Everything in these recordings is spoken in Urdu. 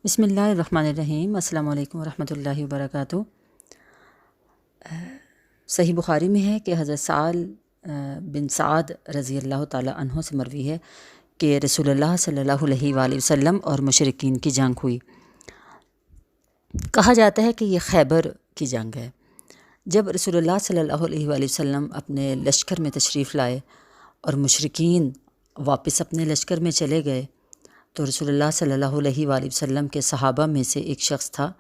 بسم اللہ الرحمن الرحیم۔ السلام علیکم ورحمۃ اللہ وبرکاتہ۔ صحیح بخاری میں ہے کہ حضرت سعد بن سعد رضی اللہ تعالیٰ عنہ سے مروی ہے کہ رسول اللہ صلی اللہ علیہ وآلہ وسلم اور مشرکین کی جنگ ہوئی۔ کہا جاتا ہے کہ یہ خیبر کی جنگ ہے۔ جب رسول اللہ صلی اللہ علیہ وآلہ وسلم اپنے لشکر میں تشریف لائے اور مشرکین واپس اپنے لشکر میں چلے گئے تو رسول اللہ صلی اللہ علیہ وآلہ وسلم کے صحابہ میں سے ایک شخص تھا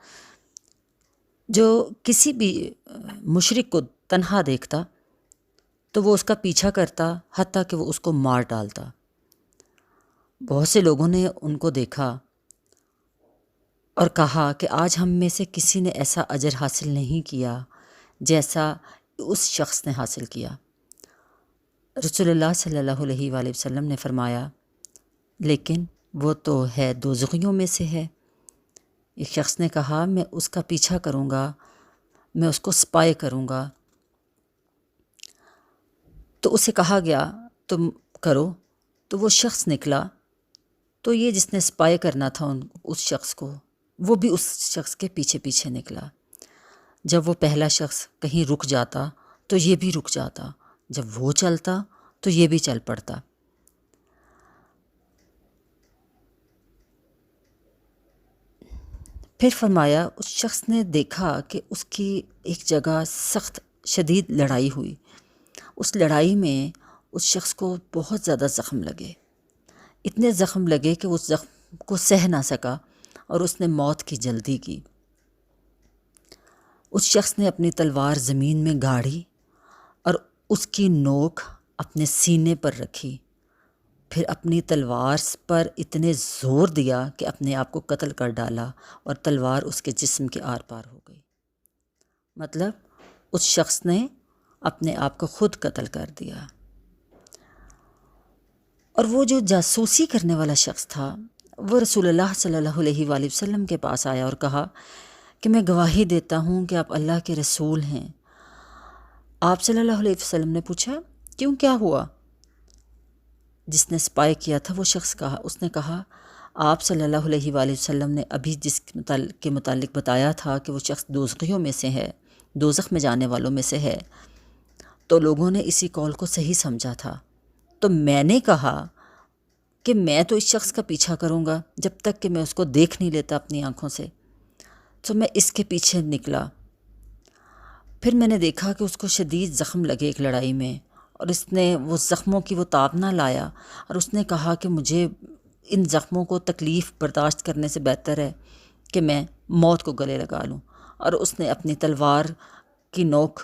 جو کسی بھی مشرک کو تنہا دیکھتا تو وہ اس کا پیچھا کرتا حتیٰ کہ وہ اس کو مار ڈالتا۔ بہت سے لوگوں نے ان کو دیکھا اور کہا کہ آج ہم میں سے کسی نے ایسا اجر حاصل نہیں کیا جیسا اس شخص نے حاصل کیا۔ رسول اللہ صلی اللہ علیہ وآلہ وسلم نے فرمایا لیکن وہ تو ہے دوزخیوں میں سے ہے۔ ایک شخص نے کہا میں اس کا پیچھا کروں گا، میں اس کو سپائی کروں گا۔ تو اسے کہا گیا تم کرو، تو وہ شخص نکلا۔ تو یہ جس نے سپائی کرنا تھا اس شخص کو، وہ بھی اس شخص کے پیچھے پیچھے نکلا۔ جب وہ پہلا شخص کہیں رک جاتا تو یہ بھی رک جاتا، جب وہ چلتا تو یہ بھی چل پڑتا۔ پھر فرمایا اس شخص نے دیکھا کہ اس کی ایک جگہ سخت شدید لڑائی ہوئی۔ اس لڑائی میں اس شخص کو بہت زیادہ زخم لگے، اتنے زخم لگے کہ اس زخم کو سہ نہ سکا اور اس نے موت کی جلدی کی۔ اس شخص نے اپنی تلوار زمین میں گاڑی اور اس کی نوک اپنے سینے پر رکھی، پھر اپنی تلوار پر اتنے زور دیا کہ اپنے آپ کو قتل کر ڈالا اور تلوار اس کے جسم کے آر پار ہو گئی۔ مطلب اس شخص نے اپنے آپ کو خود قتل کر دیا۔ اور وہ جو جاسوسی کرنے والا شخص تھا وہ رسول اللہ صلی اللہ علیہ وآلہ وسلم کے پاس آیا اور کہا کہ میں گواہی دیتا ہوں کہ آپ اللہ کے رسول ہیں۔ آپ صلی اللہ علیہ وسلم نے پوچھا کیوں، کیا ہوا؟ جس نے سپائی کیا تھا وہ شخص کہا، اس نے کہا آپ صلی اللہ علیہ وآلہ وسلم نے ابھی جس کے متعلق بتایا تھا کہ وہ شخص دوزخیوں میں سے ہے، دوزخ میں جانے والوں میں سے ہے، تو لوگوں نے اسی قول کو صحیح سمجھا تھا۔ تو میں نے کہا کہ میں تو اس شخص کا پیچھا کروں گا جب تک کہ میں اس کو دیکھ نہیں لیتا اپنی آنکھوں سے۔ تو میں اس کے پیچھے نکلا، پھر میں نے دیکھا کہ اس کو شدید زخم لگے ایک لڑائی میں، اور اس نے وہ زخموں کی وہ تاب نہ لایا، اور اس نے کہا کہ مجھے ان زخموں کو تکلیف برداشت کرنے سے بہتر ہے کہ میں موت کو گلے لگا لوں۔ اور اس نے اپنی تلوار کی نوک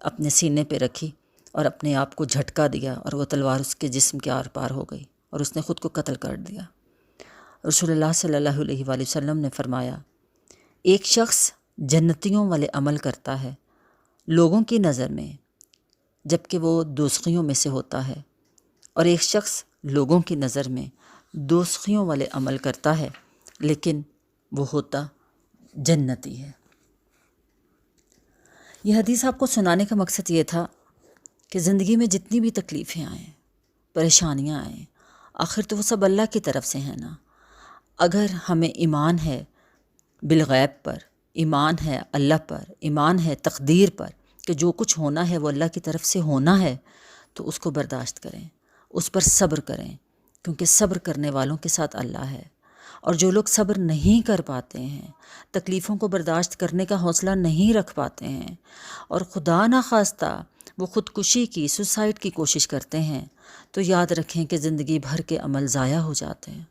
اپنے سینے پہ رکھی اور اپنے آپ کو جھٹکا دیا اور وہ تلوار اس کے جسم کے آر پار ہو گئی اور اس نے خود کو قتل کر دیا۔ رسول اللہ صلی اللہ علیہ وآلہ وسلم نے فرمایا ایک شخص جنتیوں والے عمل کرتا ہے لوگوں کی نظر میں جبکہ وہ دوزخیوں میں سے ہوتا ہے، اور ایک شخص لوگوں کی نظر میں دوزخیوں والے عمل کرتا ہے لیکن وہ ہوتا جنتی ہے۔ یہ حدیث آپ کو سنانے کا مقصد یہ تھا کہ زندگی میں جتنی بھی تکلیفیں آئیں، پریشانیاں آئیں، آخر تو وہ سب اللہ کی طرف سے ہیں نا۔ اگر ہمیں ایمان ہے بالغیب پر، ایمان ہے اللہ پر، ایمان ہے تقدیر پر کہ جو کچھ ہونا ہے وہ اللہ کی طرف سے ہونا ہے، تو اس کو برداشت کریں، اس پر صبر کریں، کیونکہ صبر کرنے والوں کے ساتھ اللہ ہے۔ اور جو لوگ صبر نہیں کر پاتے ہیں، تکلیفوں کو برداشت کرنے کا حوصلہ نہیں رکھ پاتے ہیں، اور خدا نخواستہ وہ خودکشی کی، سوسائڈ کی کوشش کرتے ہیں، تو یاد رکھیں کہ زندگی بھر کے عمل ضائع ہو جاتے ہیں،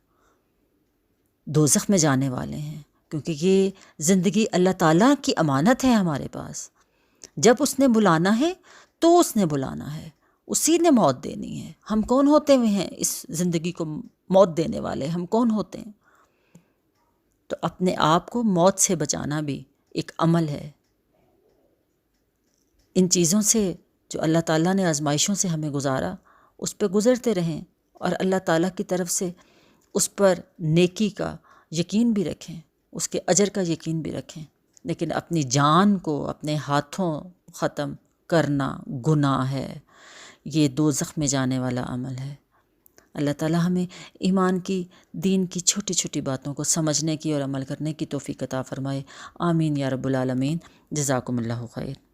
دوزخ میں جانے والے ہیں، کیونکہ یہ زندگی اللہ تعالیٰ کی امانت ہے ہمارے پاس۔ جب اس نے بلانا ہے تو اس نے بلانا ہے، اسی نے موت دینی ہے۔ ہم کون ہوتے ہوئے ہیں اس زندگی کو موت دینے والے؟ ہم کون ہوتے ہیں؟ تو اپنے آپ کو موت سے بچانا بھی ایک عمل ہے۔ ان چیزوں سے جو اللہ تعالیٰ نے آزمائشوں سے ہمیں گزارا، اس پہ گزرتے رہیں، اور اللہ تعالیٰ کی طرف سے اس پر نیکی کا یقین بھی رکھیں، اس کے اجر کا یقین بھی رکھیں، لیکن اپنی جان کو اپنے ہاتھوں ختم کرنا گناہ ہے، یہ دوزخ میں جانے والا عمل ہے۔ اللہ تعالی ہمیں ایمان کی، دین کی چھوٹی چھوٹی باتوں کو سمجھنے کی اور عمل کرنے کی توفیق عطا فرمائے۔ آمین یا رب العالمین۔ جزاکم اللہ خیر۔